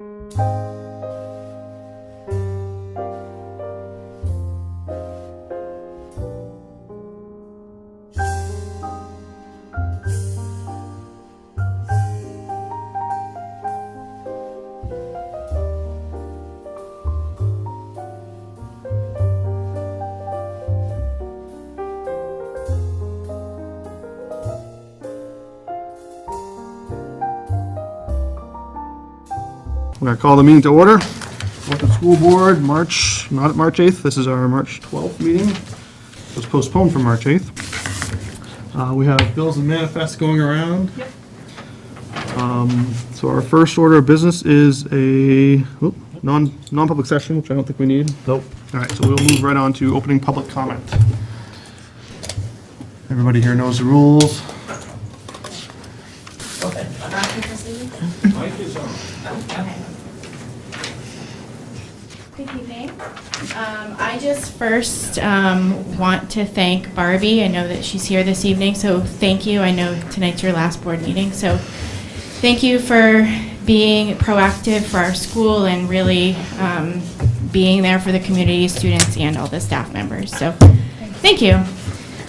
I'm going to call the meeting to order. Welcome School Board, not at March 8th. This is our March 12th meeting. It was postponed from March 8th. We have bills and manifests going around. Yep. So our first order of business is a non-public session, which I don't think we need. Nope. All right, so we'll move right on to opening public comment. Everybody here knows the rules. Good evening. I just first want to thank Barbie. I know that she's here this evening, so thank you. I know tonight's your last board meeting, so thank you for being proactive for our school and really being there for the community, students, and all the staff members. So thank you.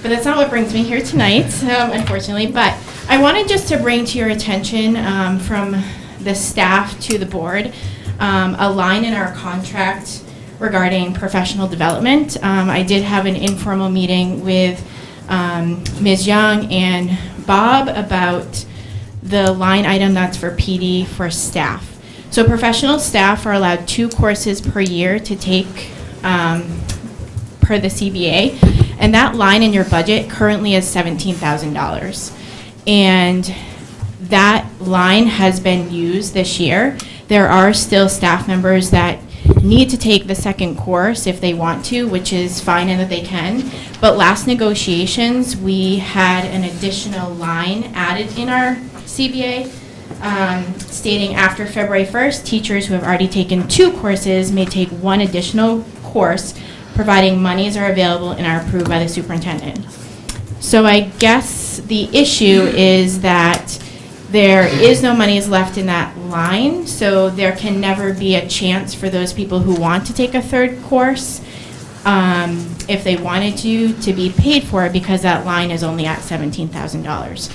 But that's not what brings me here tonight, unfortunately. But I wanted just to bring to your attention from the staff to the board a line in our contract regarding professional development. I did have an informal meeting with Ms. Young and Bob about the line item that's for PD for staff. So professional staff are allowed 2 courses per year to take per the CBA, and that line in your budget currently is $17,000. And that line has been used this year. There are still staff members that need to take the second course if they want to, which is fine and that they can. But last negotiations, we had an additional line added in our CBA stating after February 1st, teachers who have already taken 2 courses may take 1 additional course, providing monies are available and are approved by the superintendent. So I guess the issue is that there is no monies left in that line, so there can never be a chance for those people who want to take a 3rd course, if they wanted to be paid for it, because that line is only at $17,000.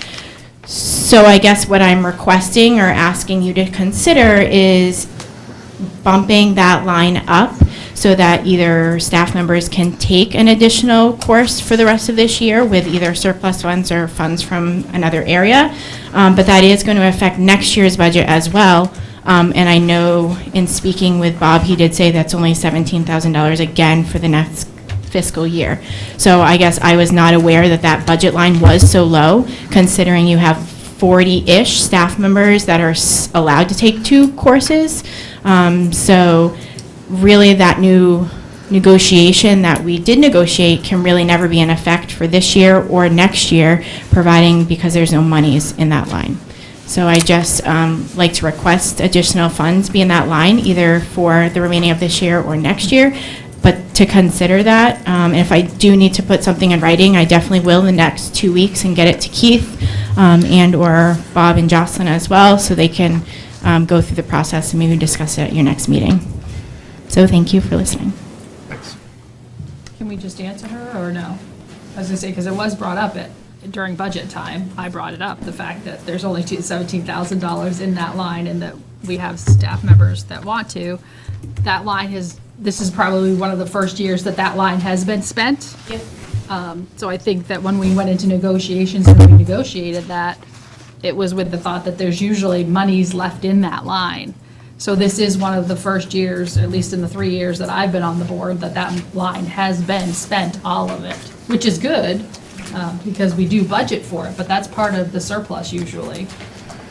So I guess what I'm requesting or asking you to consider is bumping that line up so that either staff members can take an additional course for the rest of this year with either surplus funds or funds from another area. But that is going to affect next year's budget as well. And I know in speaking with Bob, he did say that's only $17,000 again for the next fiscal year. So I guess I was not aware that that budget line was so low, considering you have 40-ish staff members that are allowed to take 2 courses. So really that new negotiation that we did negotiate can really never be in effect for this year or next year, because there's no monies in that line. So I just like to request additional funds be in that line, either for the remaining of this year or next year, but to consider that. And if I do need to put something in writing, I definitely will in the next 2 weeks and get it to Keith and or Bob and Jocelyn as well, so they can go through the process and maybe discuss it at your next meeting. So thank you for listening. Thanks. Can we just answer her, or no? I was gonna say, because it was brought up during budget time, I brought it up, the fact that there's only $17,000 in that line and that we have staff members that want to. That line this is probably one of the first years that line has been spent. Yep. So I think that when we went into negotiations and we negotiated that, it was with the thought that there's usually monies left in that line. So this is one of the first years, at least in the 3 years that I've been on the board, that line has been spent, all of it, which is good, because we do budget for it, but that's part of the surplus usually.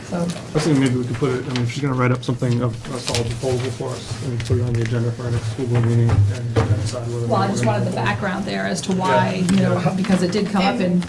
So I was thinking maybe we could put it, if she's going to write up something of a solid proposal for us, and put it on the agenda for our next school board meeting and decide whether. well, I just wanted the background there as to why, because it did come up in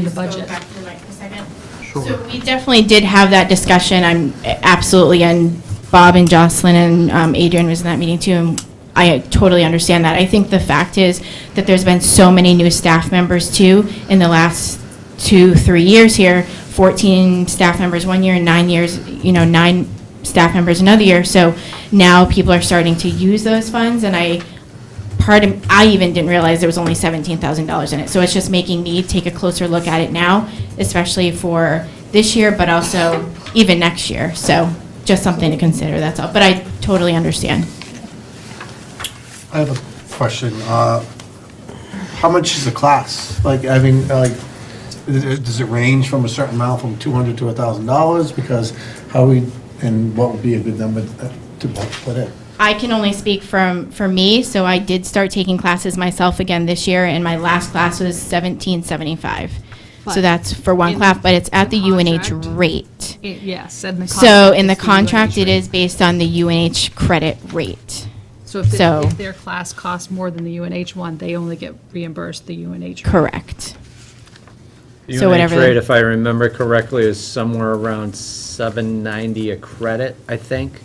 the budget. Go back to the mic for a second? Sure. So we definitely did have that discussion. I'm absolutely, and Bob and Jocelyn and Adrian was in that meeting too, and I totally understand that. I think the fact is that there's been so many new staff members too in the last 2-3 years here. 14 staff members 1 year, 9 years, 9 staff members another year. So now people are starting to use those funds, and I even didn't realize there was only $17,000 in it. So it's just making me take a closer look at it now, especially for this year, but also even next year. So just something to consider, that's all. But I totally understand. I have a question. How much is the class? Like, I mean, like, does it range from a certain amount, from $200 to $1,000? Because and what would be a good number to put in? I can only speak for me, so I did start taking classes myself again this year, and my last class was $17.75. So that's for one class, but it's at the UNH rate. Yes, and the So contract in the is UNH contract, it rate. is based on the UNH credit rate. So if so- if their class costs more than the UNH one, they only get reimbursed the UNH rate. Correct. The So whatever UNH the- rate, if I remember correctly, is somewhere around $7.90 a credit, I think.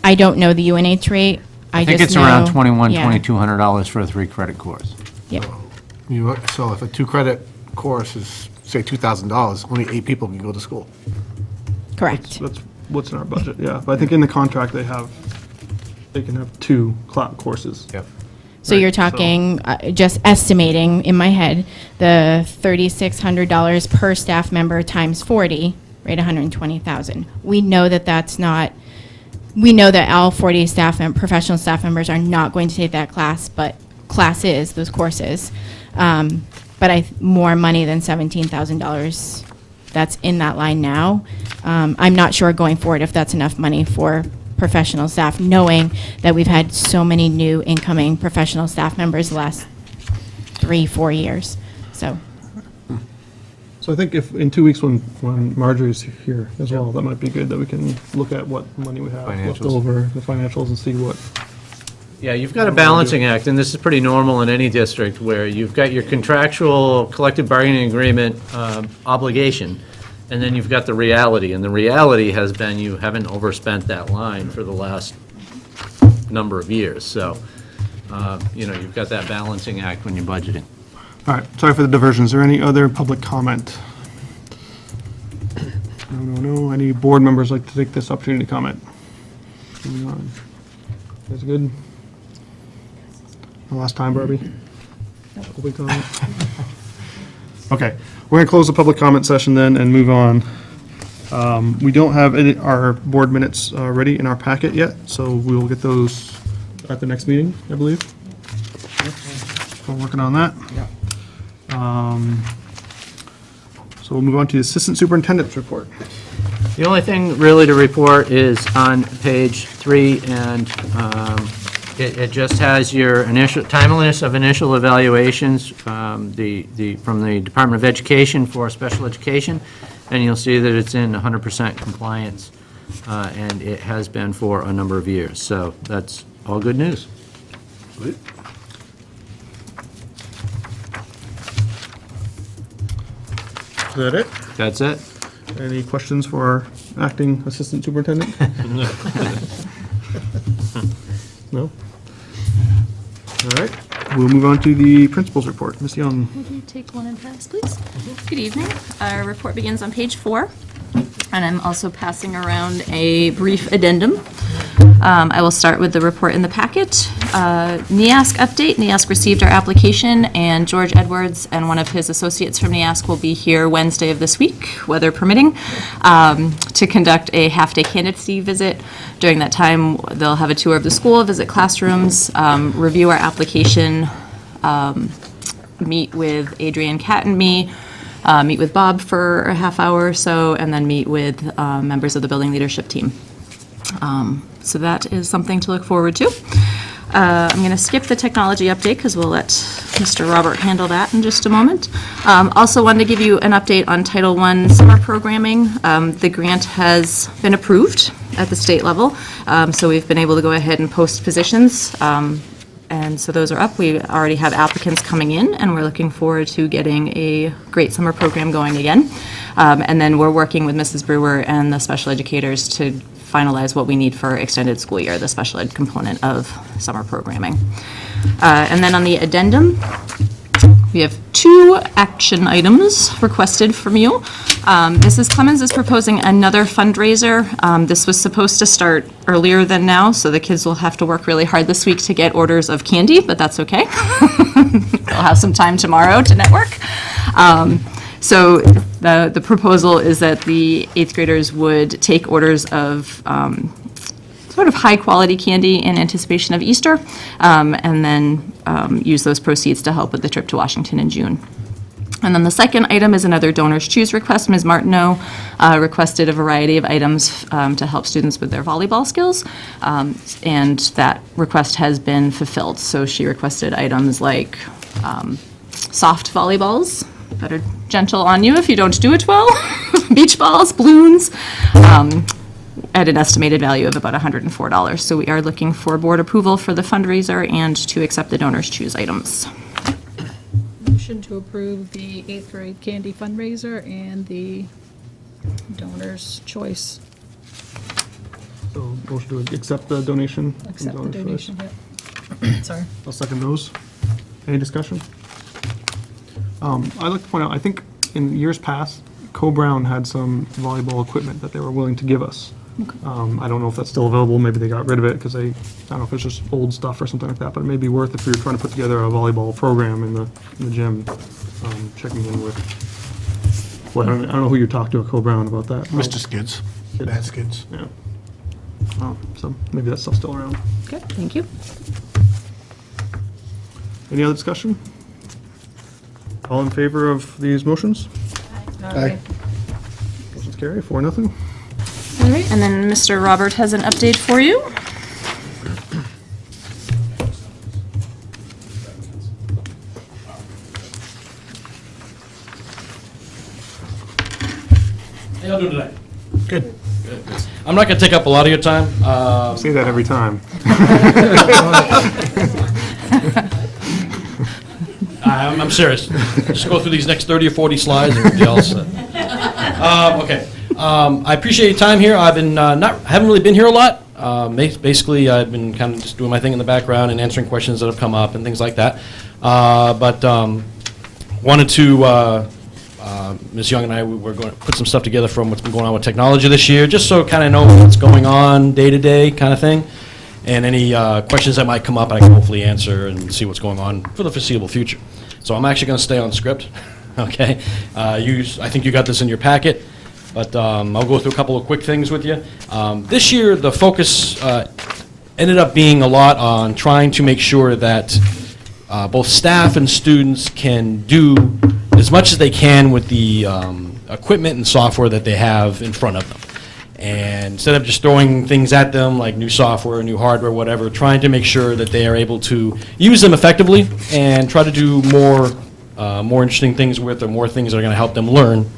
I don't know the UNH rate. I think just it's around know- $2,100, yeah, $2,200 for a 3-credit course. yeah. So if a 2-credit course is, say, $2,000, only 8 people can go to school. Correct. That's what's in our budget, yeah. But I think in the contract, they can have 2 courses. Yep. So Right, you're so- talking, just estimating in my head, the $3,600 per staff member times 40, right, 120,000. We know that that's not, we know that all 40 professional staff members are not going to take that class, but those courses. But more money than $17,000 that's in that line now. I'm not sure going forward if that's enough money for professional staff, knowing that we've had so many new incoming professional staff members the last 3-4 years. So, So I think if, in 2 weeks, when Marjorie's here as well, that might be good, that we can look at what money we have left Financials. over, the financials, and see what. Yeah, you've got a balancing act, and this is pretty normal in any district, where you've got your contractual collective bargaining agreement obligation, and then you've got the reality, and the reality has been you haven't overspent that line for the last number of years, so, you've got that balancing act when you're budgeting. All right, sorry for the diversion. Is there any other public comment? No. Any board members like to take this opportunity to comment? Moving on. That's good. Last time, Barbie? Public comment? Okay, we're gonna close the public comment session then and move on. We don't have our board minutes ready in our packet yet, so we will get those at the next meeting, I believe. So we're working on that. So we'll move on to the Assistant Superintendent's report. The only thing really to report is on page 3, and it just has your initial, timeliness of initial evaluations from the Department of Education for special education, and you'll see that it's in 100% compliance, and it has been for a number of years, so that's all good news. Is that it? That's it. Any questions for our acting Assistant Superintendent? No? All right, we'll move on to the Principal's report. Ms. Young. Would you take one and pass, please? Good evening. Our report begins on page 4, and I'm also passing around a brief addendum. I will start with the report in the packet. NEASC update. NEASC received our application, and George Edwards and one of his associates from NEASC will be here Wednesday of this week, weather permitting, to conduct a half-day candidacy visit. During that time, they'll have a tour of the school, visit classrooms, review our application, meet with Adrienne Cat and me, meet with Bob for a half hour or so, and then meet with members of the building leadership team. So that is something to look forward to. I'm going to skip the technology update because we'll let Mr. Robert handle that in just a moment. Also wanted to give you an update on Title I summer programming. The grant has been approved at the state level, so we've been able to go ahead and post positions. And so those are up. We already have applicants coming in, and we're looking forward to getting a great summer program going again. And then we're working with Mrs. Brewer and the special educators to finalize what we need for extended school year, the special ed component of summer programming. And then on the addendum, We have 2 action items requested from you. Mrs. Clemens is proposing another fundraiser. This was supposed to start earlier than now, so the kids will have to work really hard this week to get orders of candy, but that's okay. They'll have some time tomorrow to network. So the proposal is that the 8th graders would take orders of sort of high-quality candy in anticipation of Easter, and then use those proceeds to help with the trip to Washington in June. And then the second item is another Donors Choose request. Ms. Martineau requested a variety of items to help students with their volleyball skills, and that request has been fulfilled. So she requested items like soft volleyballs that are gentle on you if you don't do it well, beach balls, balloons, at an estimated value of about $104. So we are looking for board approval for the fundraiser and to accept the Donors Choose items. Motion to approve the 8th grade candy fundraiser and the Donor's Choice. So motion to accept the donation. from Accept the Donors Choice. donation, yep. Sorry. I'll second those. Any discussion? I'd like to point out, I think in years past, Co-Brown had some volleyball equipment that they were willing to give us. I don't know if that's still available, maybe they got rid of it because I don't know if it's just old stuff or something like that, but it may be worth if you're trying to put together a volleyball program in the gym, checking in with, well, I don't know who you talked to at Co-Brown about that. Mr. Skids, Bad Skids. Yeah. So maybe that stuff's still around. Okay, thank you. Any other discussion? All in favor of these motions? Aye. Motion's carried, 4-0. All right, and then Mr. Robert has an update for you. How y'all doing today? Good. I'm not going to take up a lot of your time. Say that every time. I'm serious. Just go through these next 30 or 40 slides and we'll be all set. Okay. I appreciate your time here. I've been haven't really been here a lot. Basically, I've been kind of just doing my thing in the background and answering questions that have come up and things like that. But wanted to, Ms. Young and I, we're going to put some stuff together from what's been going on with technology this year, just so kind of know what's going on day to day kind of thing. And any questions that might come up, I can hopefully answer and see what's going on for the foreseeable future. So I'm actually going to stay on script, okay? I think you got this in your packet, but I'll go through a couple of quick things with you. This year, the focus ended up being a lot on trying to make sure that both staff and students can do as much as they can with the equipment and software that they have in front of them. And instead of just throwing things at them like new software, new hardware, whatever, trying to make sure that they are able to use them effectively and try to do more interesting things with, or more things that are going to help them learn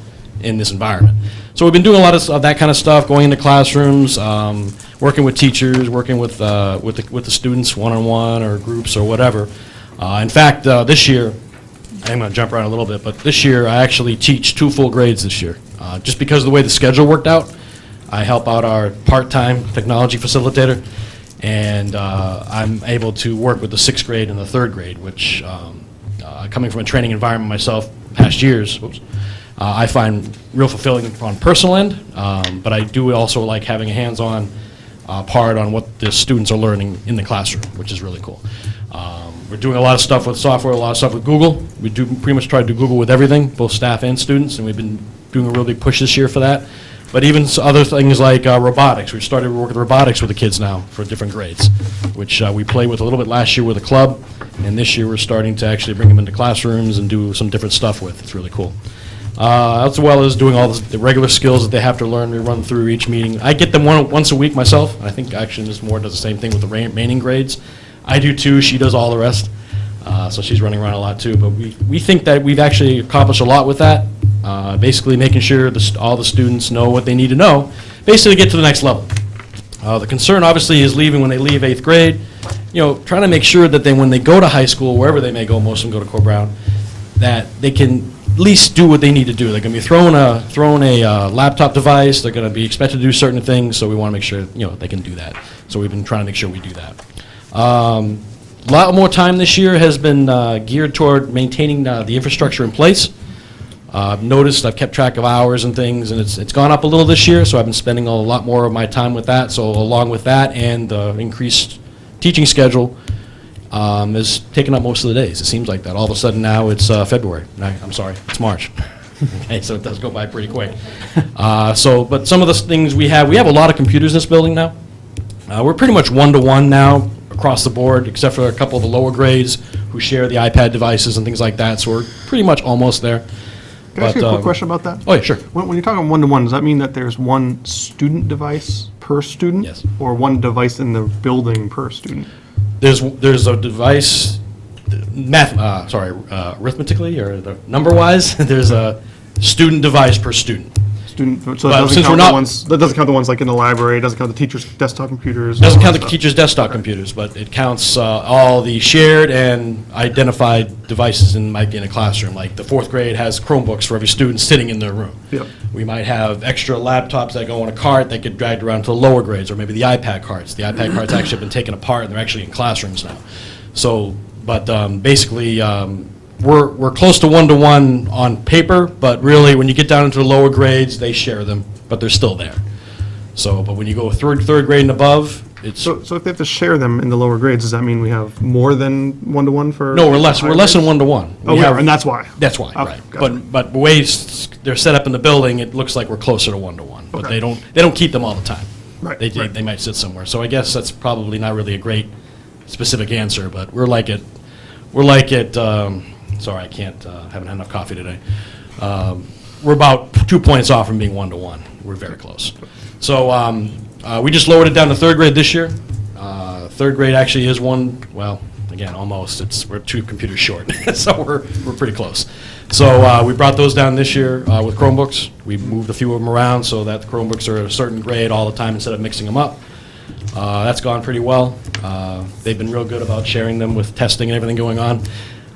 in this environment. So we've been doing a lot of that kind of stuff, going into classrooms, working with teachers, working with the students one-on-one or groups or whatever. In fact, this year, I'm going to jump around a little bit, but this year I actually teach 2 full grades this year, just because of the way the schedule worked out. I help out our part-time technology facilitator, and I'm able to work with the 6th grade and the 3rd grade, which, coming from a training environment myself past years, I find real fulfilling on personal end, but I do also like having a hands-on part on what the students are learning in the classroom, which is really cool. We're doing a lot of stuff with software, a lot of stuff with Google. We do pretty much try to do Google with everything, both staff and students, and we've been doing a real big push this year for that. But even other things like robotics. We've started working with robotics with the kids now for different grades, which we played with a little bit last year with a club, and this year we're starting to actually bring them into classrooms and do some different stuff with. It's really cool. As well as doing all the regular skills that they have to learn. We run through each meeting. I get them once a week myself. I think actually Ms. Moore does the same thing with the remaining grades. I do too. She does all the rest. So she's running around a lot too. But we think that we've actually accomplished a lot with that. Basically making sure all the students know what they need to know, basically to get to the next level. The concern obviously is leaving when they leave 8th grade, trying to make sure that when they go to high school, wherever they may go, most of them go to Co-Brown, that they can at least do what they need to do. They're going to be thrown a laptop device, they're going to be expected to do certain things, so we want to make sure they can do that. So we've been trying to make sure we do that. A lot more time this year has been geared toward maintaining the infrastructure in place. I've noticed, I've kept track of hours and things, and it's gone up a little this year, so I've been spending a lot more of my time with that. So along with that and the increased teaching schedule has taken up most of the days. It seems like that. All of a sudden now it's February. No, I'm sorry, it's March. Okay, so it does go by pretty quick. But some of the things we have a lot of computers in this building now. We're pretty much one-to-one now across the board, except for a couple of the lower grades who share the iPad devices and things like that, so we're pretty much almost there. Can I ask you a quick question about that? Oh, yeah, sure. When you're talking one-to-one, does that mean that there's one student device per student? Yes. Or one device in the building per student? There's a device, arithmetically, or the number-wise, there's a student device per student. Student, so But that doesn't since count we're the not- ones, that doesn't count the ones like in the library, it doesn't count the teachers' desktop computers. Doesn't all count that the stuff. teachers' desktop computers, but it counts all the shared and identified devices in a classroom. Like the fourth grade has Chromebooks for every student sitting in their room. Yep. We might have extra laptops that go on a cart that get dragged around to the lower grades, or maybe the iPad carts. The iPad carts actually have been taken apart, and they're actually in classrooms now. So, but basically, we're close to one-to-one on paper, but really, when you get down into the lower grades, they share them, but they're still there. So, but when you go third grade and above, it's, So if they have to share them in the lower grades, does that mean we have more than one-to-one for? no, we're less higher than grades? one-to-one. Oh, we are, and that's why? That's why, Okay, right. gotcha. But the way they're set up in the building, it looks like we're closer to one-to-one. But Okay. they don't keep them all the time. Right, They right. they might sit somewhere. So I guess that's probably not really a great specific answer, but we're like it, sorry, I can't, haven't had enough coffee today. We're about 2 points off from being one-to-one. We're very close. So we just lowered it down to third grade this year. Third grade actually is again, almost. We're 2 computers short, so we're pretty close. So we brought those down this year with Chromebooks. We moved a few of them around so that the Chromebooks are a certain grade all the time instead of mixing them up. That's gone pretty well. They've been real good about sharing them with testing and everything going on.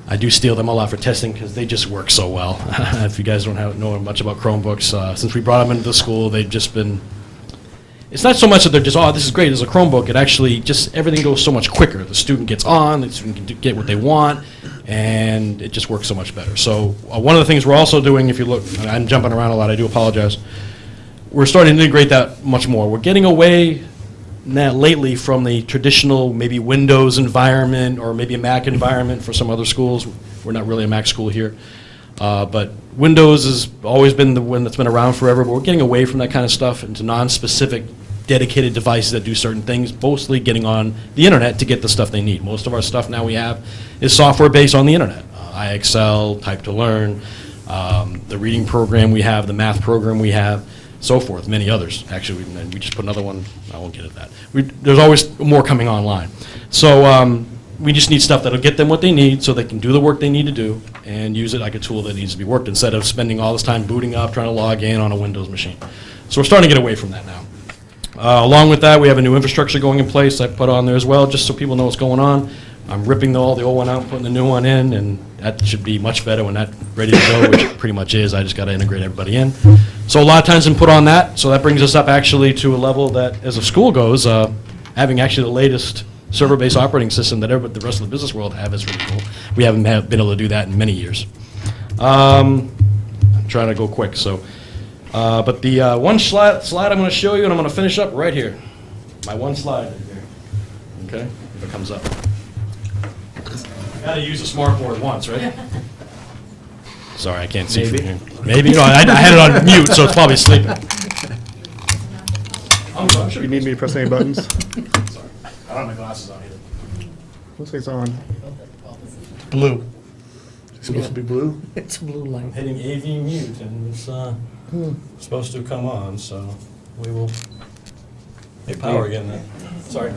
I do steal them a lot for testing because they just work so well. If you guys don't know much about Chromebooks, since we brought them into the school, they've just been, it's not so much that they're just, oh, this is great as a Chromebook. It actually just, everything goes so much quicker. The student gets on, the student can get what they want, and it just works so much better. So one of the things we're also doing, if you look, I'm jumping around a lot, I do apologize. We're starting to integrate that much more. We're getting away now lately from the traditional maybe Windows environment or maybe a Mac environment for some other schools. We're not really a Mac school here. But Windows has always been the one that's been around forever, but we're getting away from that kind of stuff into non-specific dedicated devices that do certain things, mostly getting on the internet to get the stuff they need. Most of our stuff now we have is software based on the internet. iExcel, Type to Learn, the reading program we have, the math program we have, so forth, many others. Actually, we just put another one, I won't get at that. There's always more coming online. So we just need stuff that'll get them what they need so they can do the work they need to do and use it like a tool that needs to be worked instead of spending all this time booting up, trying to log in on a Windows machine. So we're starting to get away from that now. Along with that, we have a new infrastructure going in place I put on there as well, just so people know what's going on. I'm ripping all the old one out, putting the new one in, and that should be much better when that's ready to go, which it pretty much is. I just got to integrate everybody in. So a lot of times been put on that, so that brings us up actually to a level that, as a school goes, having actually the latest server-based operating system that the rest of the business world have is really cool. We haven't been able to do that in many years. I'm trying to go quick, so. But the one slide I'm going to show you, and I'm going to finish up right here. My one slide right here. Okay, if it comes up. Got to use a smart board once, right? Sorry, I can't see from here. Maybe. No, I had it on mute, so it's probably sleeping. I'm sure You need me to press any buttons? Sorry. I don't have my glasses on either. Looks like it's on. Blue. It's supposed to be blue? It's a blue light. Hitting AV mute, and it's supposed to come on, so we will. Hey, power again then. Sorry.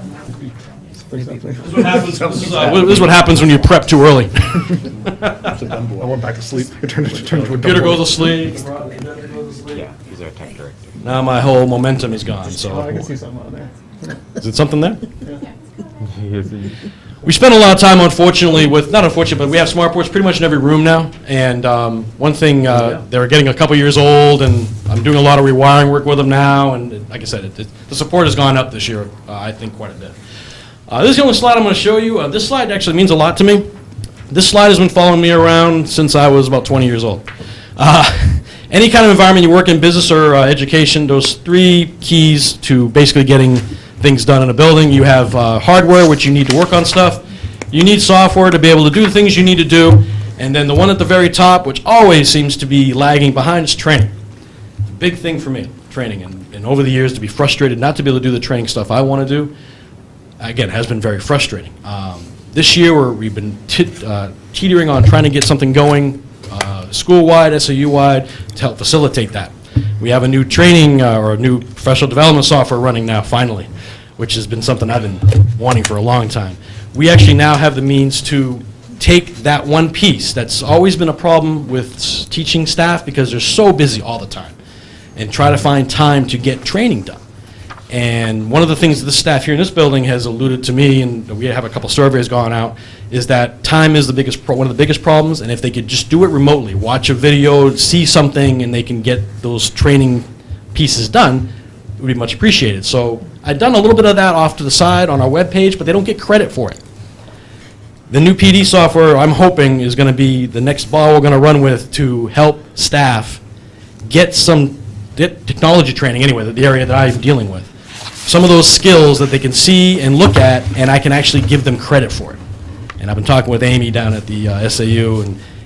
This is what happens. This is what happens when you prep too early. I went back to sleep. It turned into a Computer dumb goes board. to sleep. Yeah, he's our tech director. Now my whole momentum is gone. Oh, I So can see something on there. is it something there? We spend a lot of time, unfortunately, not unfortunately, but we have smart boards pretty much in every room now. And one thing, they're getting a couple years old, and I'm doing a lot of rewiring work with them now. And like I said, the support has gone up this year, I think, quite a bit. This is the only slide I'm going to show you. This slide actually means a lot to me. This slide has been following me around since I was about 20 years old. Any kind of environment you work in, business or education, those 3 keys to basically getting things done in a building. You have hardware, which you need to work on stuff. You need software to be able to do the things you need to do. And then the one at the very top, which always seems to be lagging behind, is training. It's a big thing for me, training. And over the years, to be frustrated not to be able to do the training stuff I want to do, again, has been very frustrating. This year, we've been teetering on trying to get something going school-wide, SAU-wide, to help facilitate that. We have a new training or a new professional development software running now, finally, which has been something I've been wanting for a long time. We actually now have the means to take that one piece that's always been a problem with teaching staff because they're so busy all the time, and try to find time to get training done. And one of the things the staff here in this building has alluded to me, and we have a couple surveys going out, is that time is the biggest one of the biggest problems, and if they could just do it remotely, watch a video, see something, and they can get those training pieces done, it would be much appreciated. So I've done a little bit of that off to the side on our webpage, but they don't get credit for it. The new PD software, I'm hoping, is going to be the next ball we're going to run with to help staff get technology training anyway, the area that I'm dealing with. Some of those skills that they can see and look at, and I can actually give them credit for it. And I've been talking with Amy down at the SAU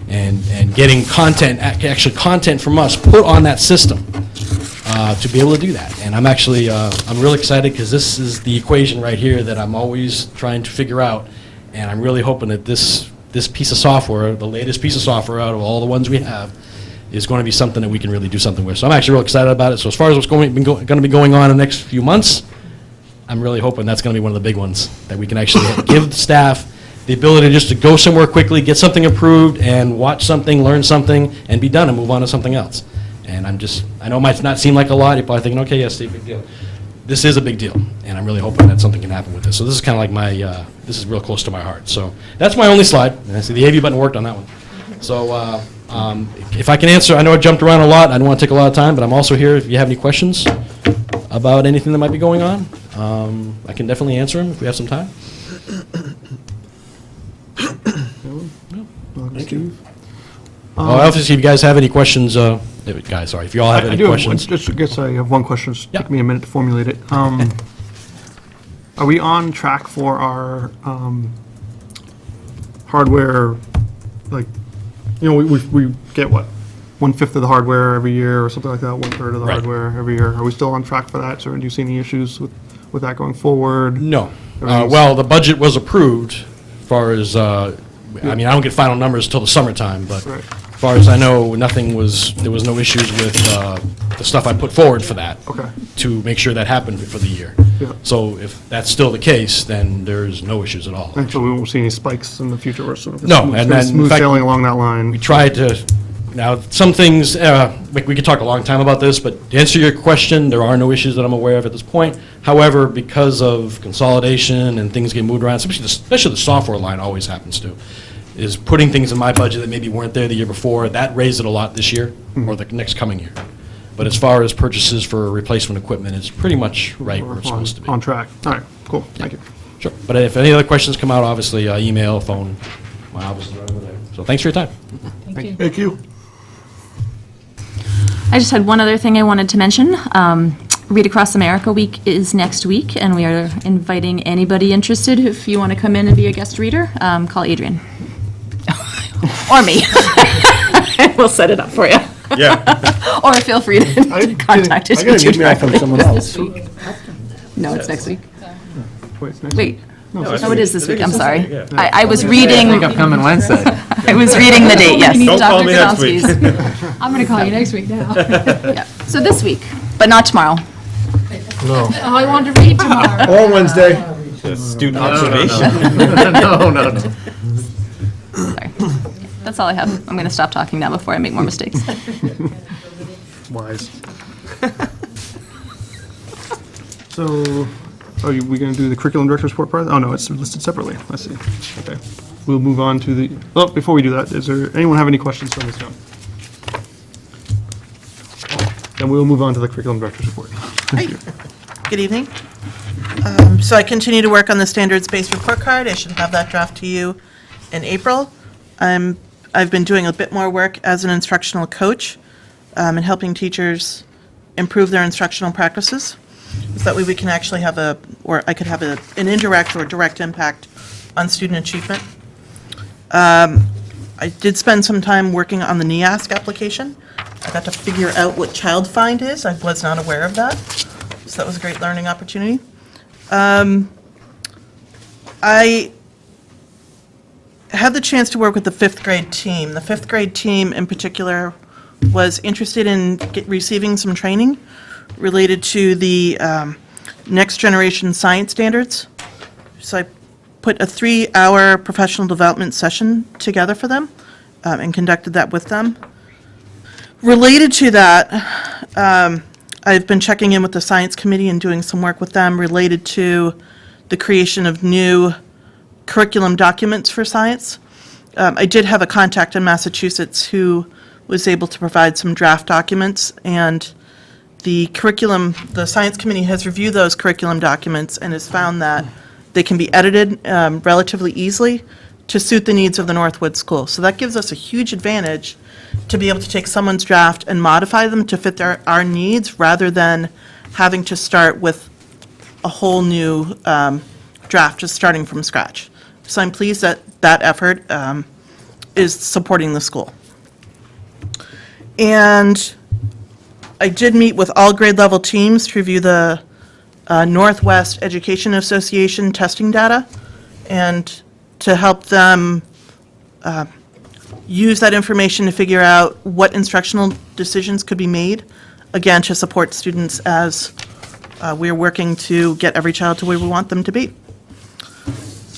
and getting content, actually content from us, put on that system to be able to do that. And I'm actually, I'm really excited because this is the equation right here that I'm always trying to figure out. And I'm really hoping that this piece of software, the latest piece of software out of all the ones we have, is going to be something that we can really do something with. So I'm actually real excited about it. So as far as what's going to be going on in the next few months, I'm really hoping that's going to be one of the big ones, that we can actually give the staff the ability just to go somewhere quickly, get something approved, and watch something, learn something, and be done and move on to something else. And I know it might not seem like a lot. You're probably thinking, okay, yes, Steve, big deal. This is a big deal, and I'm really hoping that something can happen with this. So this is kind of like my, this is real close to my heart. So that's my only slide. And I see the AV button worked on that one. So if I can answer, I know I jumped around a lot. I don't want to take a lot of time, but I'm also here if you have any questions about anything that might be going on. I can definitely answer them if we have some time. Thank you. Obviously, if you guys have any questions, if you all have I any do have questions. one, I guess I have one question. Just Yeah. took me a minute to formulate it. Are we on track for our hardware, like, we get what? 1/5 of the hardware every year or something like that, 1/3 of the Right. hardware every year. Are we still on track for that? So do you see any issues with that going forward? No. Everything's- Well, the budget was approved as far as, I mean, I don't get final numbers until the summertime, but Right. as far as I know, there was no issues with the stuff I put forward for that. Okay. To make sure that happened for the year. Yeah. So if that's still the case, then there's no issues at all. And so we won't see any spikes in the future or sort of No, smooth- and then, in smooth fact, sailing along that line? We tried to, now, some things, we could talk a long time about this, but to answer your question, there are no issues that I'm aware of at this point. However, because of consolidation and things get moved around, especially the software line always happens to, is putting things in my budget that maybe weren't there the year before, that raised it a lot this year, or the next coming year. But as far as purchases for replacement equipment, it's pretty much right where it's supposed to be. On track. All right, cool, thank you. Sure, but if any other questions come out, obviously, email, phone, my office is right over there. So thanks for your time. Thank you. Thank you. I just had one other thing I wanted to mention. Read Across America Week is next week, and we are inviting anybody interested. If you want to come in and be a guest reader, call Adrian. Or me. We'll set it up for you. Yeah. Or feel free to contact us. I got an email from someone else. No, it's next week. Wait, it's next Wait. No, Oh, it is this week, I'm sorry. Yeah. I was I reading, think I'm coming Wednesday. I was reading the date, yes. Don't call Dr. me next week. Podolsky's. I'm going to call you next week now. Yeah. So this week, but not tomorrow. No. Oh, I want to read tomorrow. Or Wednesday. Student observation. No. Sorry. That's all I have. I'm going to stop talking now before I make more mistakes. Wise. So, are we going to do the curriculum director's report part? Oh, no, it's listed separately. I see. Okay. We'll move on to the, well, before we do that, is there, anyone have any questions from this one? Then we will move on to the curriculum director's report. Thank you. Good evening. So I continue to work on the standards-based report card. I should have that draft to you in April. I've been doing a bit more work as an instructional coach and helping teachers improve their instructional practices. So that way we can actually have I could have an indirect or direct impact on student achievement. I did spend some time working on the NEASC application. I got to figure out what Child Find is. I was not aware of that. So that was a great learning opportunity. I had the chance to work with the fifth grade team. The fifth grade team in particular was interested in receiving some training related to the next generation science standards. So I put a 3-hour professional development session together for them and conducted that with them. Related to that, I've been checking in with the science committee and doing some work with them related to the creation of new curriculum documents for science. I did have a contact in Massachusetts who was able to provide some draft documents, and the science committee has reviewed those curriculum documents and has found that they can be edited relatively easily to suit the needs of the Northwood school. So that gives us a huge advantage to be able to take someone's draft and modify them to fit our needs, rather than having to start with a whole new draft, just starting from scratch. So I'm pleased that that effort is supporting the school. And I did meet with all grade level teams to review the Northwest Education Association testing data and to help them use that information to figure out what instructional decisions could be made, again, to support students as we're working to get every child to where we want them to be.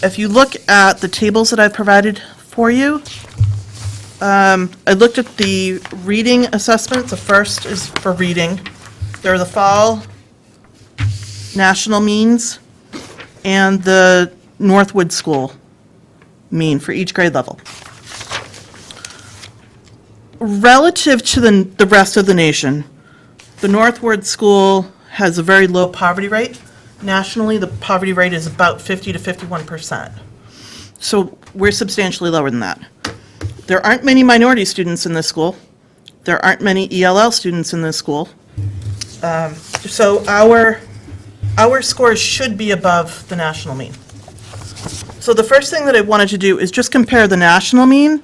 If you look at the tables that I've provided for you, I looked at the reading assessments. The first is for reading. There are the fall national means and the Northwood school mean for each grade level. Relative to the rest of the nation, the Northwood school has a very low poverty rate. Nationally, the poverty rate is about 50 to 51%. So we're substantially lower than that. There aren't many minority students in this school. There aren't many ELL students in this school. So our scores should be above the national mean. So the first thing that I wanted to do is just compare the national mean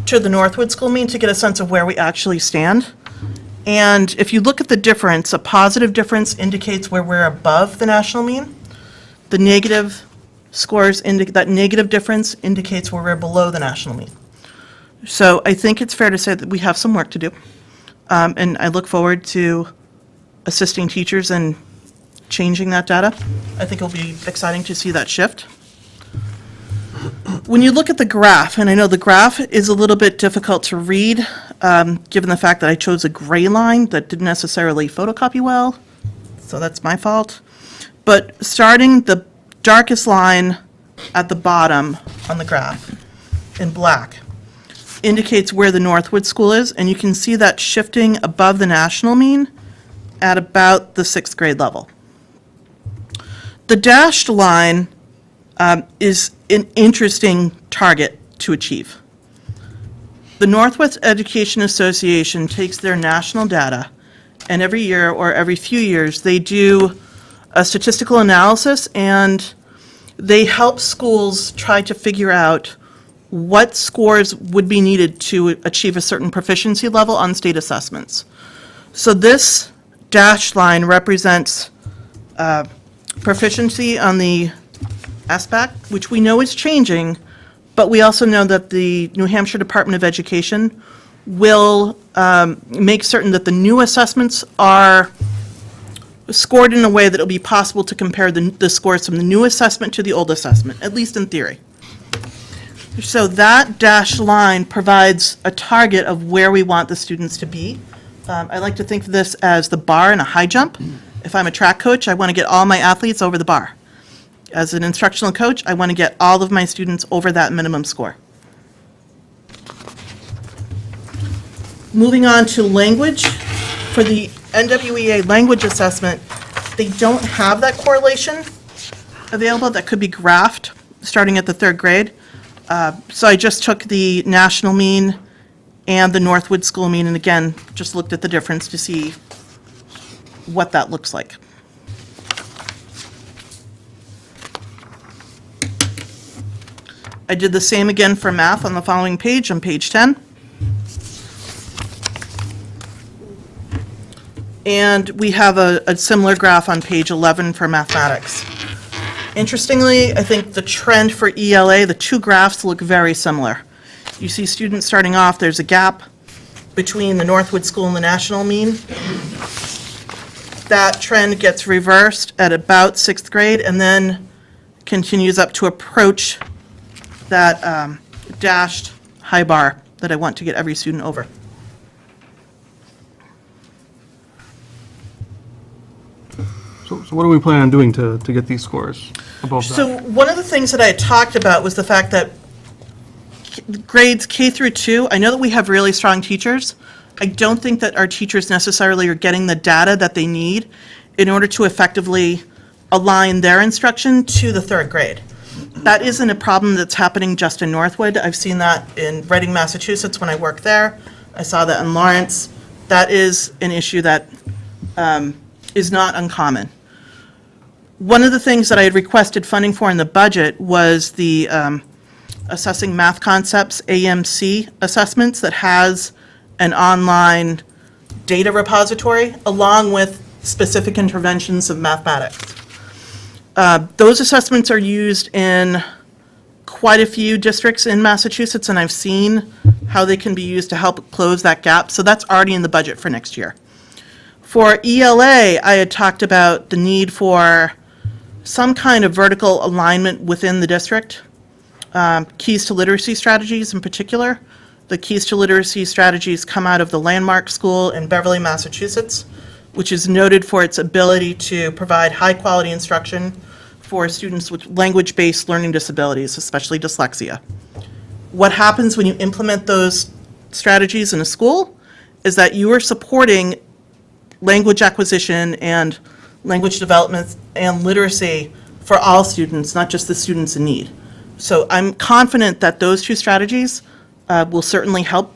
to the Northwood school mean to get a sense of where we actually stand. And if you look at the difference, a positive difference indicates where we're above the national mean. The negative scores, that negative difference indicates where we're below the national mean. So I think it's fair to say that we have some work to do. And I look forward to assisting teachers in changing that data. I think it'll be exciting to see that shift. When you look at the graph, and I know the graph is a little bit difficult to read, given the fact that I chose a gray line that didn't necessarily photocopy well, so that's my fault. But starting the darkest line at the bottom on the graph in black indicates where the Northwood school is, and you can see that shifting above the national mean at about the 6th grade level. The dashed line is an interesting target to achieve. The Northwest Education Association takes their national data, and every year or every few years, they do a statistical analysis, and they help schools try to figure out what scores would be needed to achieve a certain proficiency level on state assessments. So this dashed line represents proficiency on the SBAC, which we know is changing, but we also know that the New Hampshire Department of Education will make certain that the new assessments are scored in a way that it'll be possible to compare the scores from the new assessment to the old assessment, at least in theory. So that dashed line provides a target of where we want the students to be. I like to think of this as the bar in a high jump. If I'm a track coach, I want to get all my athletes over the bar. As an instructional coach, I want to get all of my students over that minimum score. Moving on to language. For the NWEA language assessment, they don't have that correlation available that could be graphed, starting at the third grade. So I just took the national mean and the Northwood school mean, and again, just looked at the difference to see what that looks like. I did the same again for math on the following page, on page 10. And we have a similar graph on page 11 for mathematics. Interestingly, I think the trend for ELA, the two graphs look very similar. You see students starting off, there's a gap between the Northwood school and the national mean. That trend gets reversed at about 6th grade and then continues up to approach that dashed high bar that I want to get every student over. So what do we plan on doing to get these scores above that? So one of the things that I had talked about was the fact that grades K through 2, I know that we have really strong teachers. I don't think that our teachers necessarily are getting the data that they need in order to effectively align their instruction to the third grade. That isn't a problem that's happening just in Northwood. I've seen that in Reading, Massachusetts when I worked there. I saw that in Lawrence. That is an issue that is not uncommon. One of the things that I had requested funding for in the budget was the Assessing Math Concepts, AMC assessments, that has an online data repository along with specific interventions of mathematics. Those assessments are used in quite a few districts in Massachusetts, and I've seen how they can be used to help close that gap, so that's already in the budget for next year. For ELA, I had talked about the need for some kind of vertical alignment within the district, keys to literacy strategies in particular. The keys to literacy strategies come out of the Landmark School in Beverly, Massachusetts, which is noted for its ability to provide high-quality instruction for students with language-based learning disabilities, especially dyslexia. What happens when you implement those strategies in a school is that you are supporting language acquisition and language development and literacy for all students, not just the students in need. So I'm confident that those two strategies will certainly help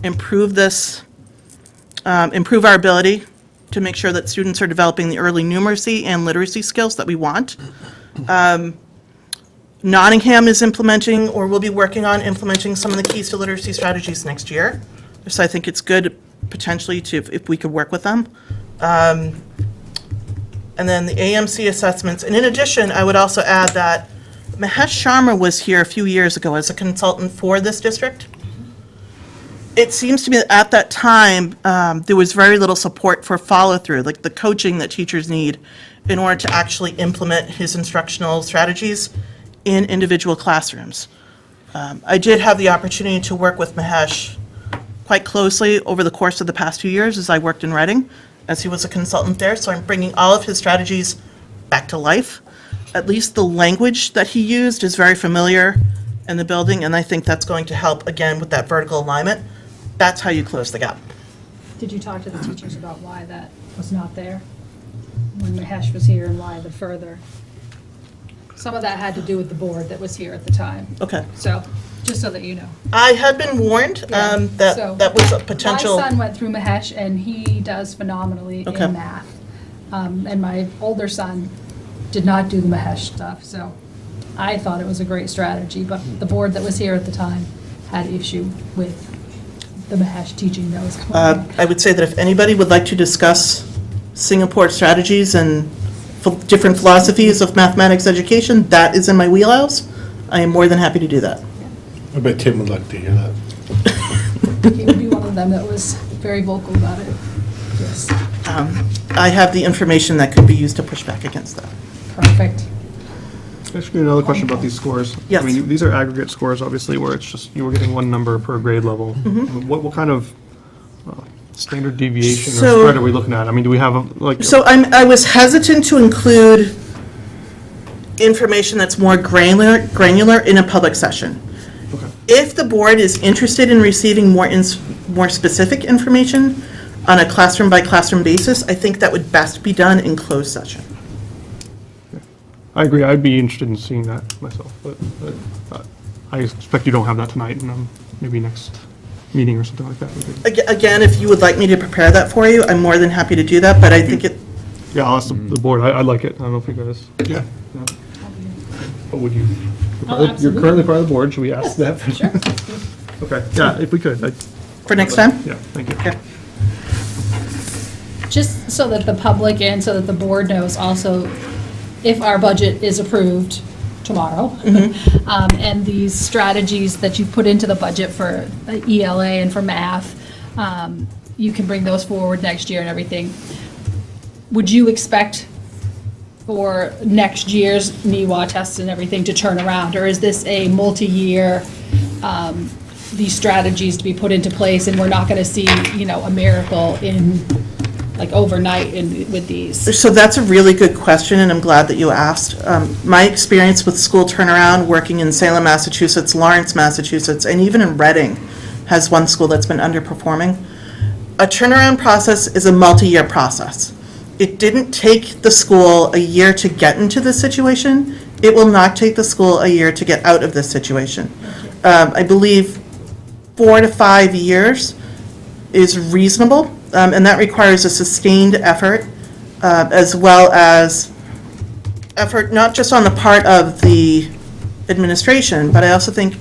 improve this, improve our ability to make sure that students are developing the early numeracy and literacy skills that we want. Nottingham is implementing, or will be working on implementing, some of the keys to literacy strategies next year. So I think it's good potentially to, if we could work with them. And then the AMC assessments. And in addition, I would also add that Mahesh Sharma was here a few years ago as a consultant for this district. It seems to me that at that time, there was very little support for follow-through, like the coaching that teachers need in order to actually implement his instructional strategies in individual classrooms. I did have the opportunity to work with Mahesh quite closely over the course of the past 2 years as I worked in Reading, as he was a consultant there, so I'm bringing all of his strategies back to life. At least the language that he used is very familiar in the building, and I think that's going to help, again, with that vertical alignment. That's how you close the gap. Did you talk to the teachers about why that was not there when Mahesh was here and why the further? Some of that had to do with the board that was here at the time. Okay. So, just so that you know. I had been warned So, that was a potential. My son went through Mahesh, and he does phenomenally Okay. in math. And my older son did not do the Mahesh stuff, so I thought it was a great strategy, but the board that was here at the time had issue with the Mahesh teaching that was going on. I would say that if anybody would like to discuss Singapore strategies and different philosophies of mathematics education, that is in my wheelhouse. I am more than happy to do that. I bet Tim would like to hear that. He would be one of them that was very vocal about it. Yes, I have the information that could be used to push back against that. perfect. Actually, another question about these scores. Yes. I mean, these are aggregate scores, obviously, where it's just, you were getting one number per grade level. What kind of standard deviation or So- spread are we looking at? I mean, do we have, like? So I was hesitant to include information that's more granular in a public session. Okay. If the board is interested in receiving more specific information on a classroom-by-classroom basis, I think that would best be done in closed session. I agree, I'd be interested in seeing that myself, but I expect you don't have that tonight, and maybe next meeting or something like that. we could- Again, if you would like me to prepare that for you, I'm more than happy to do that, but I think it, Yeah, I'll ask the board, I like it, I don't know if you guys. Yeah. But would you, Oh, you're absolutely. currently part of the board, should we ask that? Sure. Okay, yeah, if we could, for next time? yeah, thank you. Okay. Just so that the public and so that the board knows also, if our budget is approved tomorrow, and these strategies that you put into the budget for ELA and for math, you can bring those forward next year and everything. Would you expect for next year's NEWA tests and everything to turn around? Or is this a multi-year, these strategies to be put into place, and we're not going to see, a miracle in, like, overnight with these? So that's a really good question, and I'm glad that you asked. My experience with school turnaround, working in Salem, Massachusetts, Lawrence, Massachusetts, and even in Reading, has one school that's been underperforming. A turnaround process is a multi-year process. It didn't take the school a year to get into this situation. It will not take the school a year to get out of this situation. I believe 4 to 5 years is reasonable, and that requires a sustained effort, as well as effort not just on the part of the administration, but I also think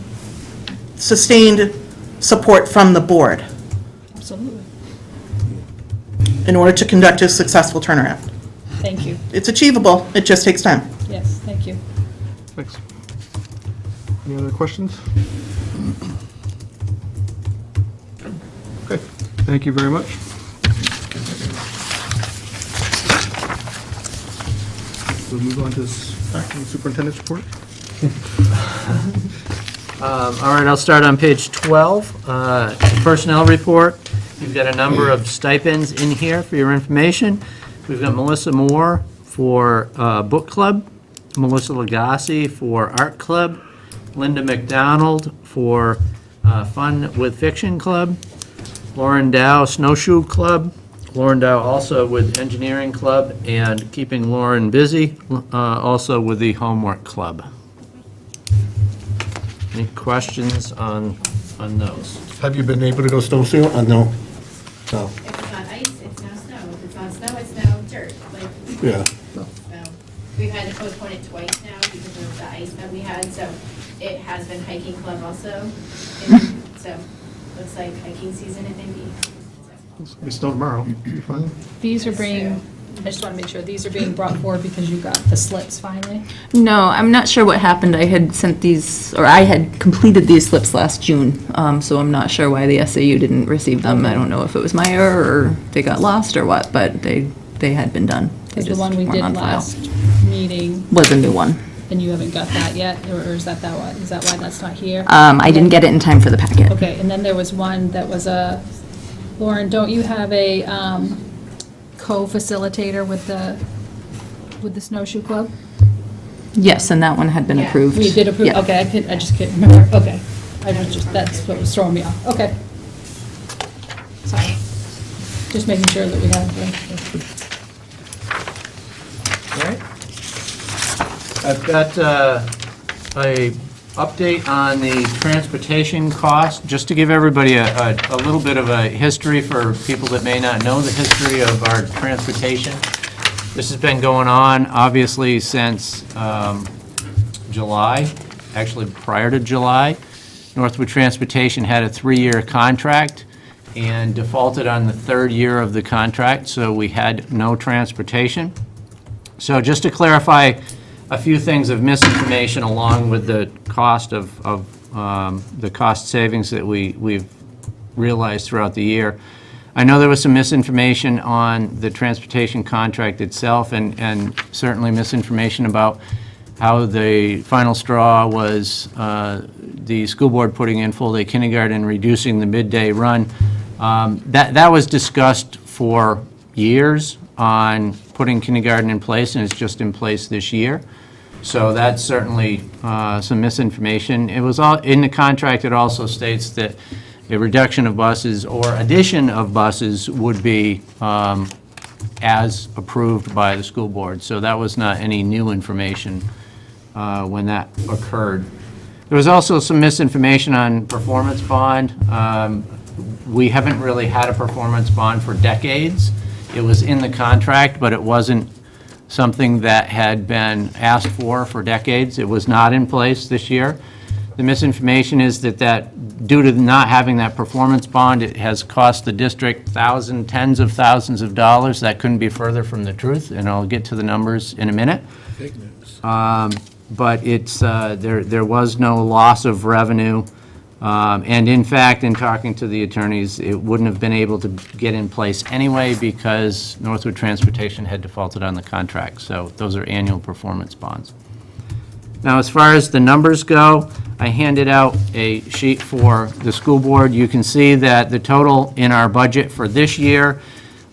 sustained support from the board Absolutely. in order to conduct a successful turnaround. Thank you. It's achievable, it just takes time. Yes, thank you. Thanks. Any other questions? Okay, thank you very much. We'll move on to this acting superintendent's report. All right, I'll start on page 12, personnel report. You've got a number of stipends in here for your information. We've got Melissa Moore for book club, Melissa Lagasse for art club, Linda McDonald for fun with fiction club, Lauren Dow snowshoe club, Lauren Dow also with engineering club, and keeping Lauren busy, also with the homework club. Any questions on those? Have you been able to go snowshoe? No. No. If it's not ice, it's now snow. If it's not snow, it's now dirt. Like, Yeah. so we've had to postpone it twice now because of the ice that we had. So it has been hiking club also. And so looks like hiking season it may be. So. It's still tomorrow. Be fine. These are being, I just want to make sure, these are being brought forward because you got the slips finally? No, I'm not sure what happened. I had sent these, or I had completed these slips last June, so I'm not sure why the SAU didn't receive them. I don't know if it was my error or they got lost or what, but they had been done. They Because the just one we weren't did on file. last meeting, Was a new one. and you haven't got that yet, or is that why, that's not here? I didn't get it in time for the packet. Okay, and then there was one that was a, Lauren, don't you have a co-facilitator with the snowshoe club? Yes, and that one had been Yeah. approved. We did approve, Yeah. okay, I just couldn't remember, okay. That's what was throwing me off, okay. Sorry. Just making sure that we have the. All right. I've got a update on the transportation cost, just to give everybody a little bit of a history for people that may not know the history of our transportation. This has been going on, obviously, since July, actually prior to July. Northwood Transportation had a 3-year contract and defaulted on the 3rd year of the contract, so we had no transportation. So just to clarify a few things of misinformation along with the cost of the cost savings that we've realized throughout the year. I know there was some misinformation on the transportation contract itself and certainly misinformation about how the final straw was the school board putting in full-day kindergarten and reducing the midday run. That was discussed for years on putting kindergarten in place, and it's just in place this year. So that's certainly some misinformation. It was all, in the contract, it also states that a reduction of buses or addition of buses would be as approved by the school board. So that was not any new information when that occurred. There was also some misinformation on performance bond. We haven't really had a performance bond for decades. It was in the contract, but it wasn't something that had been asked for decades. It was not in place this year. The misinformation is that due to not having that performance bond, it has cost the district tens of thousands of dollars. That couldn't be further from the truth, and I'll get to the numbers in a minute. But it's, there was no loss of revenue. And in fact, in talking to the attorneys, it wouldn't have been able to get in place anyway because Northwood Transportation had defaulted on the contract. So those are annual performance bonds. Now, as far as the numbers go, I handed out a sheet for the school board. You can see that the total in our budget for this year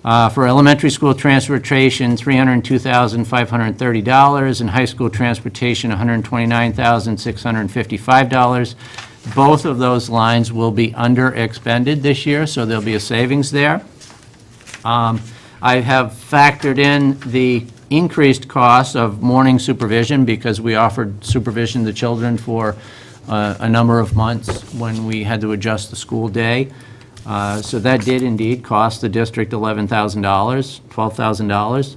for elementary school transportation, $302,530, and high school transportation, $129,655. Both of those lines will be under expended this year, so there'll be a savings there. I have factored in the increased cost of morning supervision because we offered supervision to children for a number of months when we had to adjust the school day. So that did indeed cost the district $11,000, $12,000.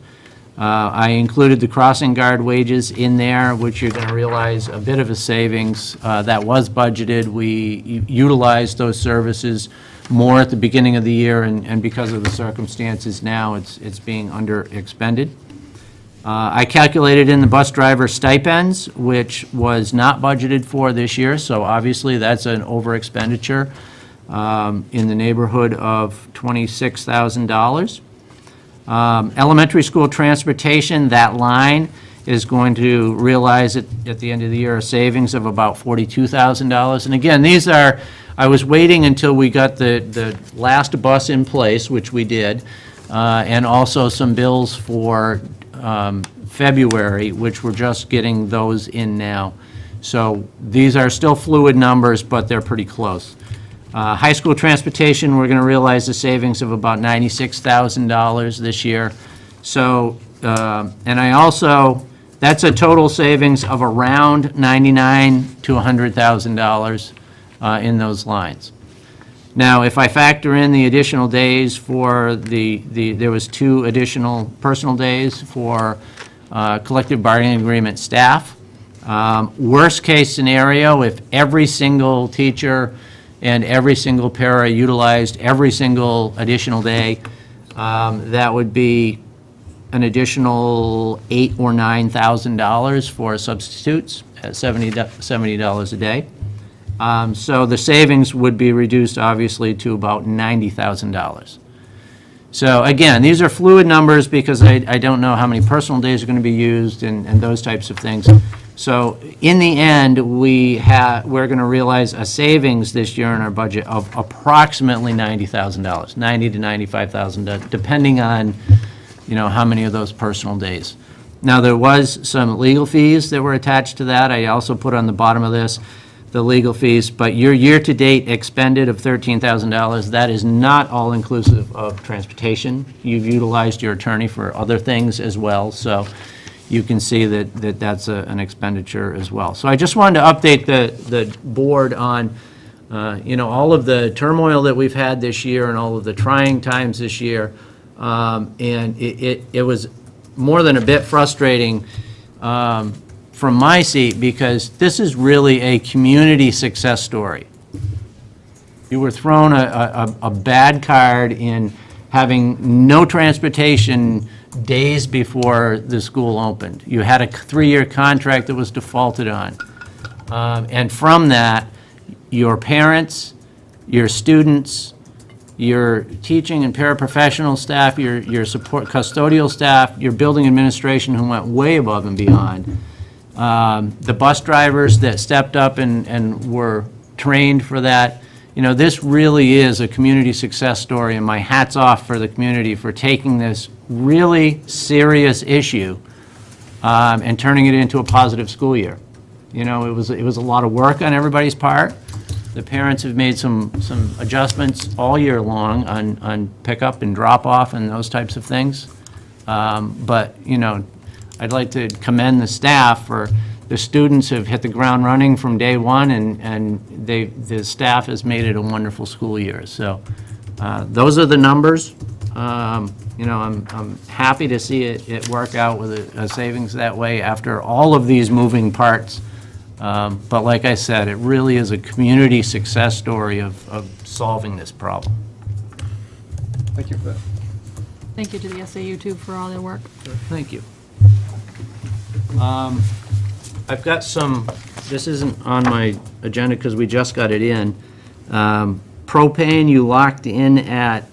I included the crossing guard wages in there, which you're going to realize a bit of a savings. That was budgeted. We utilized those services more at the beginning of the year, and because of the circumstances now, it's being under expended. I calculated in the bus driver stipends, which was not budgeted for this year, so obviously that's an over expenditure in the neighborhood of $26,000. Elementary school transportation, that line is going to realize at the end of the year a savings of about $42,000. And again, these are, I was waiting until we got the last bus in place, which we did, and also some bills for February, which we're just getting those in now. So these are still fluid numbers, but they're pretty close. High school transportation, we're going to realize a savings of about $96,000 this year. So, and I also, that's a total savings of around $99,000 to $100,000 in those lines. Now, if I factor in the additional days for there was 2 additional personal days for collective bargaining agreement staff. Worst case scenario, if every single teacher and every single para utilized every single additional day, that would be an additional $8,000 or $9,000 for substitutes at $70 a day. So the savings would be reduced, obviously, to about $90,000. So again, these are fluid numbers because I don't know how many personal days are going to be used and those types of things. So in the end, we're going to realize a savings this year in our budget of approximately $90,000, $90,000 to $95,000, depending on, how many of those personal days. Now, there was some legal fees that were attached to that. I also put on the bottom of this the legal fees, but your year-to-date expended of $13,000, that is not all inclusive of transportation. You've utilized your attorney for other things as well, so you can see that that's an expenditure as well. So I just wanted to update the board on, all of the turmoil that we've had this year and all of the trying times this year, and it was more than a bit frustrating from my seat because this is really a community success story. You were thrown a bad card in having no transportation days before the school opened. You had a 3-year contract that was defaulted on. And from that, your parents, your students, your teaching and paraprofessional staff, your support custodial staff, your building administration who went way above and beyond, the bus drivers that stepped up and were trained for that. This really is a community success story, and my hat's off for the community for taking this really serious issue and turning it into a positive school year. It was a lot of work on everybody's part. The parents have made some adjustments all year long on pickup and drop-off and those types of things. But, I'd like to commend the staff for, the students have hit the ground running from day one, and the staff has made it a wonderful school year. So those are the numbers. I'm happy to see it work out with a savings that way after all of these moving parts. But like I said, it really is a community success story of solving this problem. Thank you for that. Thank you to the SAU too for all their work. Thank you. I've got some, this isn't on my agenda because we just got it in. Propane, you locked in at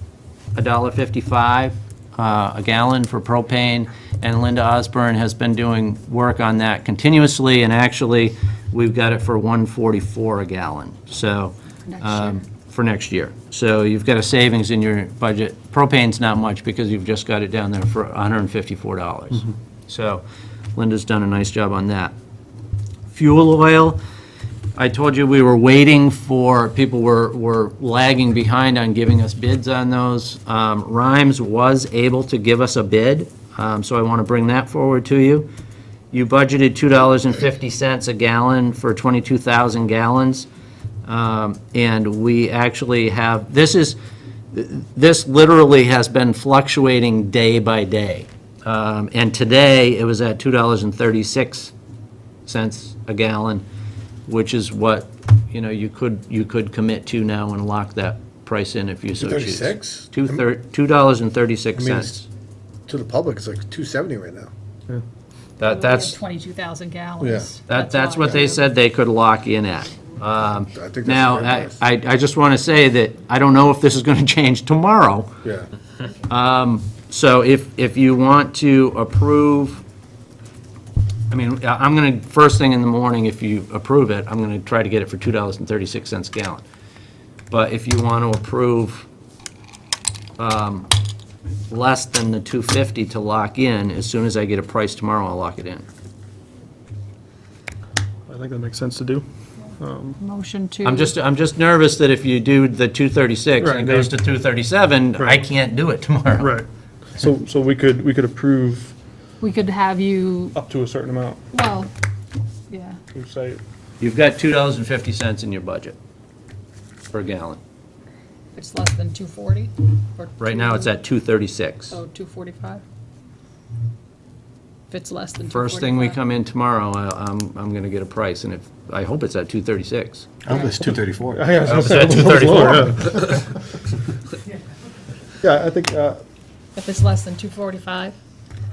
$1.55 a gallon for propane, and Linda Osborne has been doing work on that continuously, and actually, we've got it for $1.44 a gallon, so, for next year. So you've got a savings in your budget. Propane's not much because you've just got it down there for $154. So Linda's done a nice job on that. Fuel oil, I told you we were waiting for, people were lagging behind on giving us bids on those. Rhymes was able to give us a bid, so I want to bring that forward to you. You budgeted $2.50 a gallon for 22,000 gallons, and we actually have, this literally has been fluctuating day by day. And today, it was at $2.36 a gallon, which is what, you could commit to now and lock that price in if you so choose. 236? $2.36. To the public, it's like $2.70 right now. That's 22,000 gallons. That's what they said they could lock in at. I think that's Now, a fair price. I just want to say that I don't know if this is going to change tomorrow. Yeah. So if you want to approve, I'm going to, first thing in the morning, if you approve it, I'm going to try to get it for $2.36 a gallon. But if you want to approve less than the $2.50 to lock in, as soon as I get a price tomorrow, I'll lock it in. I think that makes sense to do. Motion to. I'm just nervous that if you do the 236 and Right, it goes to 237, I Right. can't do it tomorrow. Right. So we could approve We could have you, up to a certain amount, well, yeah. we say, You've got $2.50 in your budget per gallon. If it's less than 240? Or Right now, it's at 236. Oh, 245? If it's less than 245? First thing we come in tomorrow, I'm going to get a price, and I hope it's at 236. I hope it's 234. I was gonna It's say, at it was lower, 234. yeah, I think, If it's less than 245?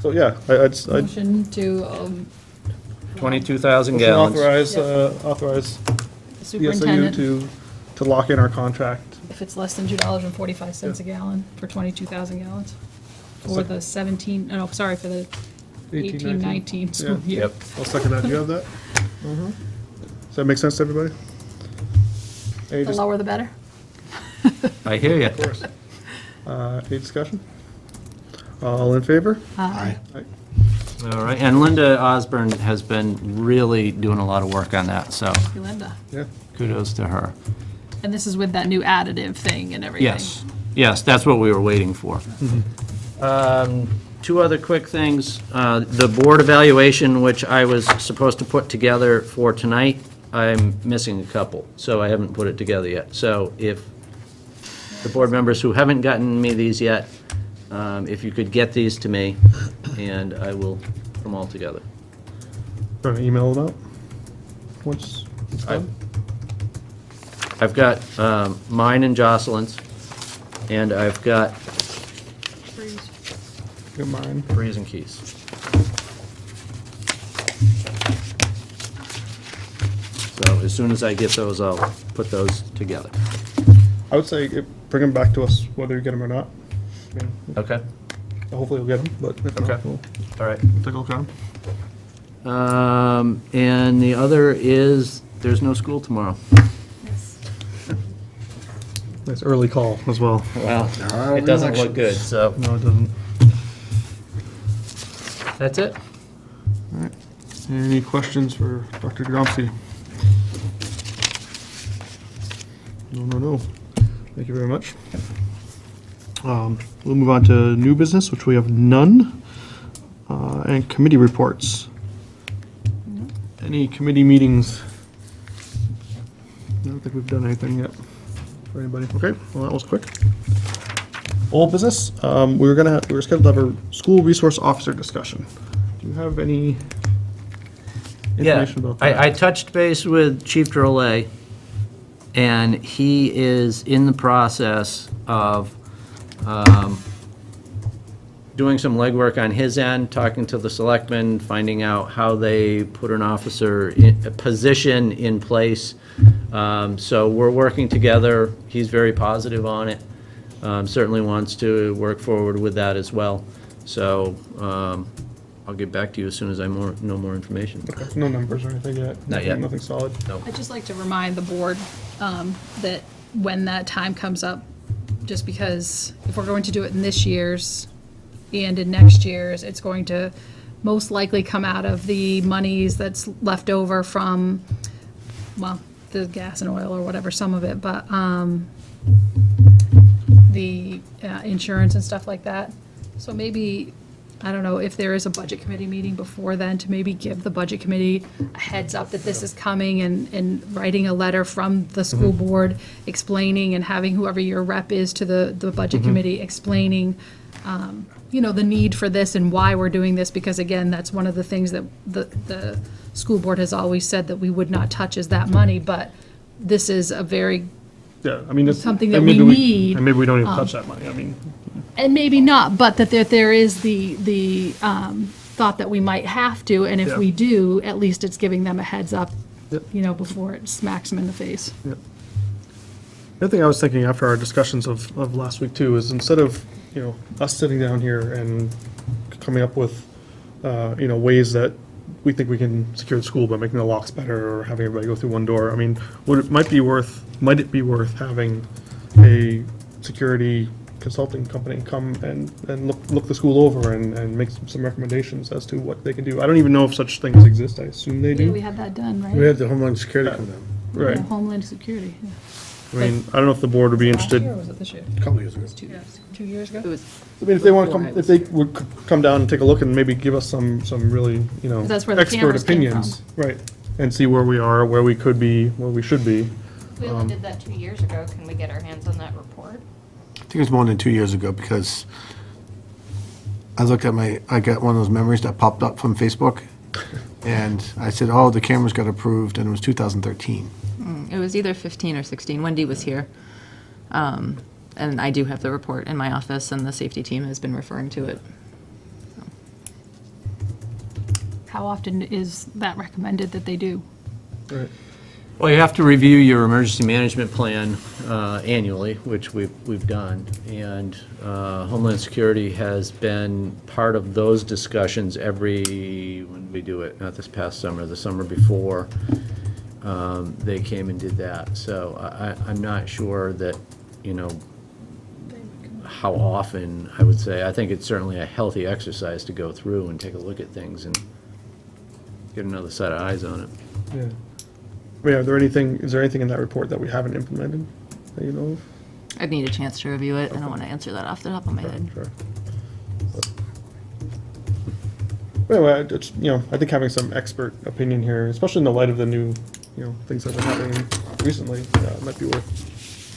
so, yeah, I'd Motion to 22,000 gallons. authorize the the SAU superintendent, to lock in our contract. if it's less than $2.45 a gallon for 22,000 gallons. For the 17, no, sorry, for the 18-19 school Yeah. year. Yep. I'll second that. Do you have that? Does that make sense to everybody? Any The lower the better. I hear you. Of course. Any discussion? All in favor? Aye. All right, and Linda Osborne has been really doing a lot of work on that, so Linda. Yeah. kudos to her. And this is with that new additive thing and everything. Yes, that's what we were waiting for. Two other quick things. The board evaluation, which I was supposed to put together for tonight, I'm missing a couple, so I haven't put it together yet. So if the board members who haven't gotten me these yet, if you could get these to me, and I will put them all together. Trying to email them out? Once it's done? I've got mine and Jocelyn's, and I've got Get mine. Breeze and Keys. So as soon as I get those, I'll put those together. I would say bring them back to us, whether you get them or not. I mean, Okay. hopefully we'll get them, but if not, Okay. we'll All right. take a look at them. And the other is, there's no school tomorrow. Nice early call as well. Well, it doesn't look good, so No, it doesn't. that's it. Any questions for Dr. Gromsky? No. Thank you very much. We'll move on to new business, which we have none. And committee reports. Any committee meetings? I don't think we've done anything yet for anybody. Okay, well, that was quick. Old business, we were scheduled to have a school resource officer discussion. Do you have any Yeah, information about that? I touched base with Chief Drolet, and he is in the process of doing some legwork on his end, talking to the selectmen, finding out how they put an officer, a position in place. So we're working together. He's very positive on it. Certainly wants to work forward with that as well. So I'll get back to you as soon as I know more information. Okay, no numbers or anything yet? Not yet. Nothing solid? No. I'd just like to remind the board that when that time comes up, just because if we're going to do it in this year's and in next year's, it's going to most likely come out of the monies that's left over from, well, the gas and oil or whatever, some of it, but the insurance and stuff like that. So maybe, I don't know, if there is a budget committee meeting before then, to maybe give the budget committee a heads up that this is coming, and writing a letter from the school board explaining, and having whoever your rep is to the budget committee explaining, the need for this and why we're doing this, because again, that's one of the things that the school board has always said that we would not touch, is that money, but this is a very, Yeah, I mean, it's. Something that and maybe we need, And maybe we don't even touch that money, I mean, and maybe not, but that there is the thought that we might have to, and if Yeah. we do, at least it's giving them a heads up, Yep. before it smacks them in the face. yeah. The other thing I was thinking after our discussions of last week too, is instead of, us sitting down here and coming up with, ways that we think we can secure the school by making the locks better or having everybody go through one door, I mean, might it be worth having a security consulting company come and look the school over and make some recommendations as to what they can do? I don't even know if such things exist, I assume they Yeah, do. we had that done, right? We had the Homeland Security come down Right, Yeah, Homeland Security, yeah. I mean, I don't know if the board would be Last interested. year, or was it this year? a couple years ago. 2 years ago? I mean, if they want to come, if they would come down and take a look and maybe give us some really, That's where the expert cameras came opinions. Right, and see where we are, where we could be, where we should be. We only did that 2 years ago. Can we get our hands on that report? I think it was more than 2 years ago, because I got one of those memories that popped up from Facebook, and I said, oh, the cameras got approved, and it was 2013. It was either 15 or 16. Wendy was here. And I do have the report in my office, and the safety team has been referring to it. How often is that recommended that they do? Right. Well, you have to review your emergency management plan annually, which we've done. And Homeland Security has been part of those discussions when did we do it? Not this past summer, the summer before. They came and did that. So I'm not sure that, how often, I would say. I think it's certainly a healthy exercise to go through and take a look at things and get another set of eyes on it. Yeah. Yeah, is there anything in that report that we haven't implemented that you know of? I'd need a chance to review it. I don't want to answer that off the top of my head. Sure. But anyway, it's, I think having some expert opinion here, especially in the light of the new, things that are happening recently, might be worth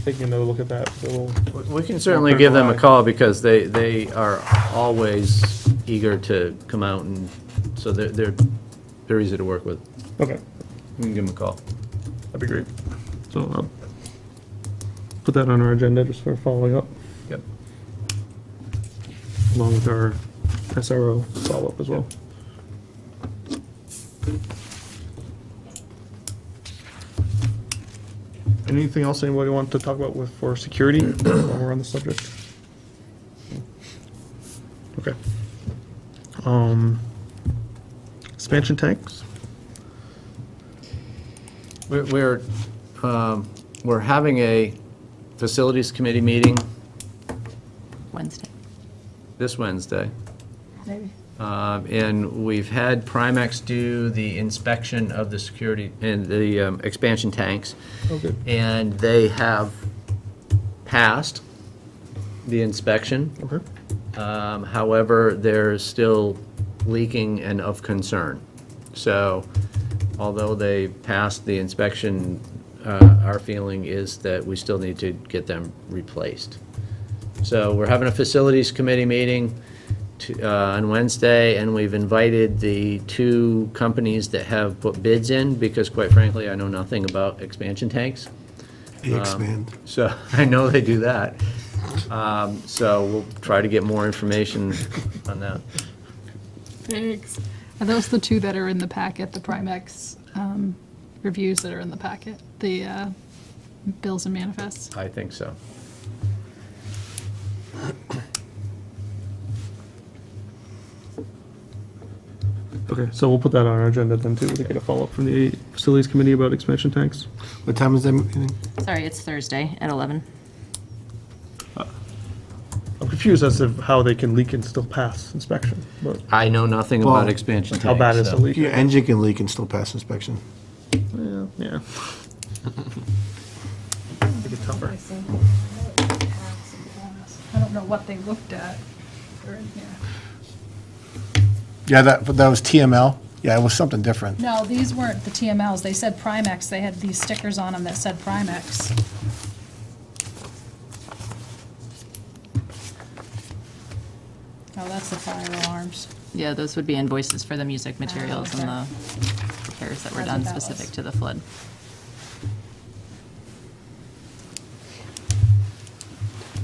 taking another look at that. So We can certainly give them a call, because they are always eager to come out, and so they're easy to work with. okay, We can give them a call. that'd be great. So I'll put that on our agenda just for following up, Yep. along with our SRO follow-up as well. Anything else anybody want to talk about for security while we're on the subject? Okay. Expansion tanks? We're having a facilities committee meeting Wednesday. this Wednesday. Maybe. And we've had Primex do the inspection of the security and the expansion tanks. Oh, good. And they have passed the inspection. Okay. However, there's still leaking and of concern. So although they passed the inspection, our feeling is that we still need to get them replaced. So we're having a facilities committee meeting on Wednesday, and we've invited the 2 companies that have put bids in, because quite frankly, I know nothing about expansion tanks. They expand. So I know they do that. So we'll try to get more information on that. Thanks. Are those the 2 that are in the packet, the Primex reviews that are in the packet? The bills and manifests? I think so. Okay, so we'll put that on our agenda then too, to get a follow-up from the facilities committee about expansion tanks. What time is that meeting? Sorry, it's Thursday at 11. I'm confused as to how they can leak and still pass inspection, but I know nothing about Well, expansion tanks. how bad is so- the leak? Your engine can leak and still pass inspection. Yeah. Make it tougher. I don't know what they looked at. They're in here. Yeah, that was TML. Yeah, it was something different. No, these weren't the TMLs. They said Primex. They had these stickers on them that said Primex. Oh, that's the fire alarms. Yeah, those would be invoices for the music materials and the repairs that were That's done what that specific was. to the flood.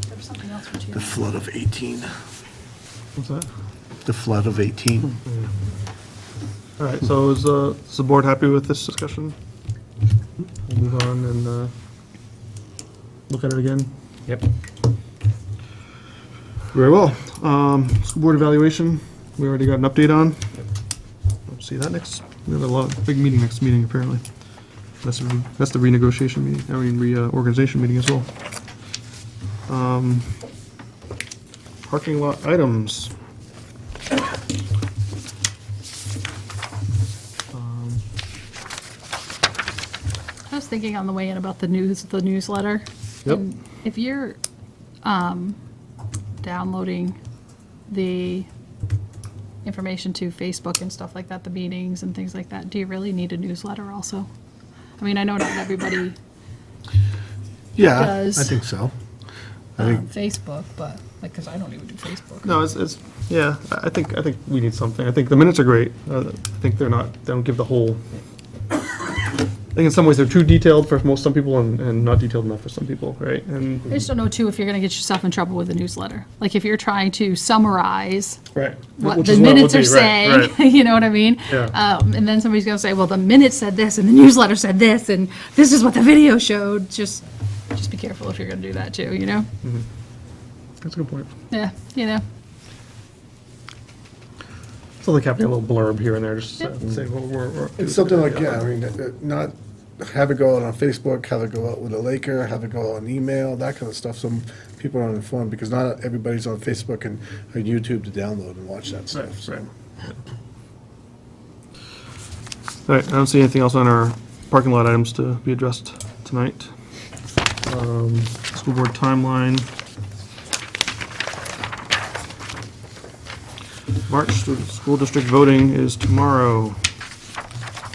There was something else for The TML. flood of 18. What's that? The flood of 18. All right, so is the board happy with this discussion? We'll move on and look at it again. Yep. Very well. School board evaluation, we already got an update on. We'll see that next, we have a big meeting next meeting, apparently. That's the renegotiation meeting, reorganization meeting as well. Parking lot items. I was thinking on the way in about the newsletter. Yep. And if you're downloading the information to Facebook and stuff like that, the meetings and things like that, do you really need a newsletter also? I mean, I know not everybody Yeah, Does. I think so. Facebook, but, like, because I don't even do Facebook. No, yeah, I think we need something. I think the minutes are great. I think they don't give the whole, I think in some ways they're too detailed for some people and not detailed enough for some people, right? And, I just don't know, too, if you're going to get yourself in trouble with a newsletter. Like, if you're trying to summarize right. what Which the is it would minutes be, are right, saying, right. you know what I mean? Yeah. And then somebody's going to say, well, the minutes said this, and the newsletter said this, and this is what the video showed. Just be careful if you're going to do that, too, you know? That's a good point. Yeah, you know? So like having a little blurb here and there, just to say, well, we're. It's something like, yeah, I mean, not have it go out on Facebook, have it go out with a Laker, have it go out on email, that kind of stuff, so people are informed, because not everybody's on Facebook and YouTube to download and watch that stuff, so. Right. All right, I don't see anything else on our parking lot items to be addressed tonight. School board timeline. March school district voting is tomorrow.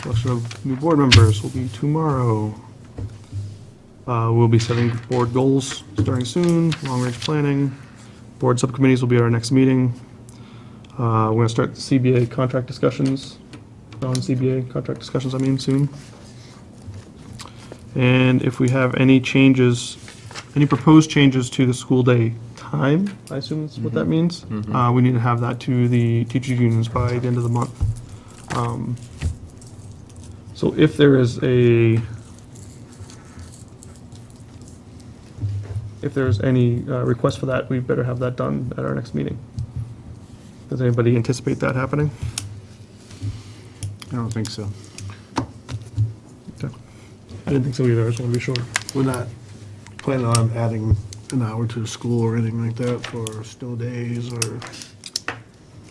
Election of new board members will be tomorrow. We'll be setting board goals starting soon, long-range planning. Board subcommittees will be our next meeting. We're gonna start the CBA contract discussions, non-CBA contract discussions, I mean, soon. And if we have any changes, any proposed changes to the school day time, I assume that's what that means, we need to have that to the teachers unions by the end of the month. So if there is any request for that, we better have that done at our next meeting. Does anybody anticipate that happening? I don't think so. Okay. I didn't think so either, I just want to be sure. We're not planning on adding an hour to the school or anything like that for snow days or,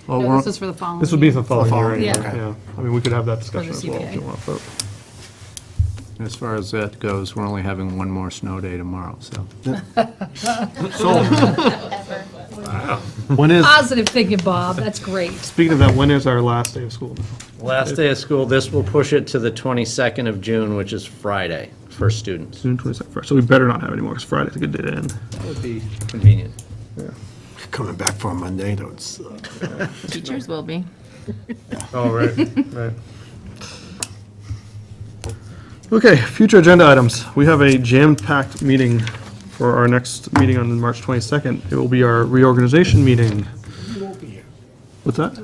Well, No, we're- this is for the following. This would be year. the following year following, anyway, okay. yeah. I mean, we could have that discussion the as well if CBA. you want, but. As far as that goes, we're only having one more snow day tomorrow, so. When is, Positive thinking, Bob, that's great. speaking of that, when is our last day of school? Last day of school, this will push it to the 22nd of June, which is Friday for students. June 22nd. So we better not have any more, because Friday's a good day to end. That would be convenient. Coming back for a Monday, though, it's, Teachers will be. Oh, right, right. Okay, future agenda items. We have a jam-packed meeting for our next meeting on March 22nd. It will be our reorganization meeting. What's that?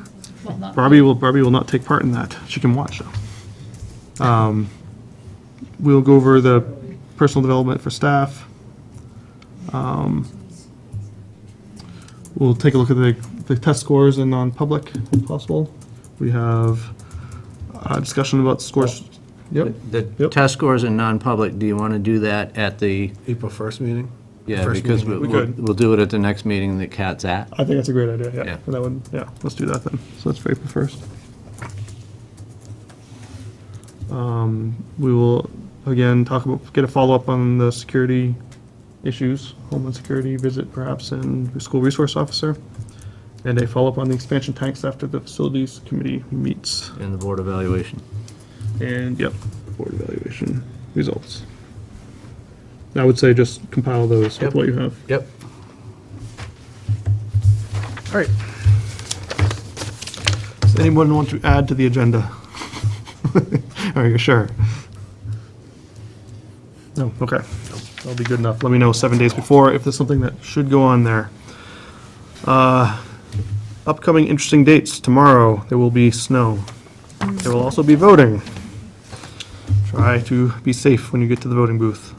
Well, not- Barbie will not take part in that. She can watch, though. We'll go over the personal development for staff. We'll take a look at the test scores in non-public, if possible. We have a discussion about scores. Yep. The Yep. test scores in non-public, do you want to do that at the, April 1st meeting? yeah, First because meeting. We we'll could. we'll do it at the next meeting that Kat's at. I think that's a great idea, yeah. Yeah. And that would, yeah, let's do that then. So that's for April 1st. We will, again, get a follow-up on the security issues, Homeland Security visit perhaps, and the school resource officer, and a follow-up on the expansion tanks after the facilities committee meets. In the board evaluation. And, yep, board evaluation results. I would say just compile those with Yep. what you have. Yep. All right. Does anyone want to add to the agenda? Are you sure? No, okay. That'll be good enough. Let me know 7 days before if there's something that should go on there. Upcoming interesting dates. Tomorrow, there will be snow. There will also be voting. Try to be safe when you get to the voting booth.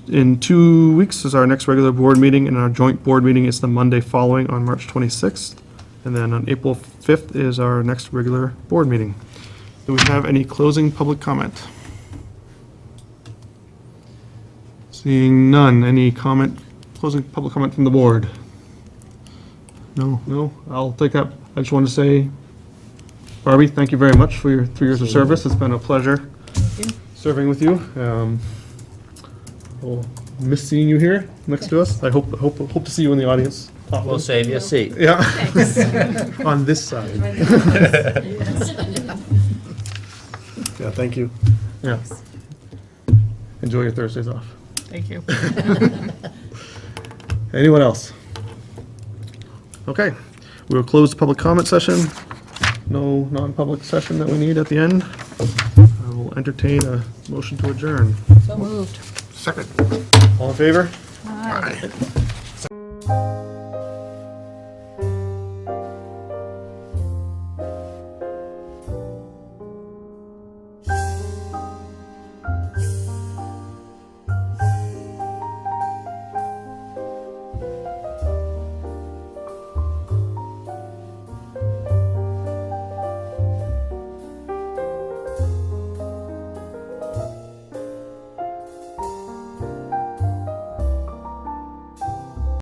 In 2 weeks is our next regular board meeting, and our joint board meeting is the Monday following on March 26th. And then on April 5th is our next regular board meeting. Do we have any closing public comment? Seeing none. Any comment, closing public comment from the board? No? I'll take that. I just wanted to say, Barbie, thank you very much for your 3 years of service. It's been a pleasure serving with you. We'll miss seeing you here next to us. I hope to see you in the audience. We'll save you a seat. Yeah. On this side. Yeah, thank you. Yeah. Enjoy your Thursdays off. Thank you. Anyone else? Okay, we will close the public comment session. No non-public session that we need at the end. I will entertain a motion to adjourn. So moved. Second. All in favor? Aye.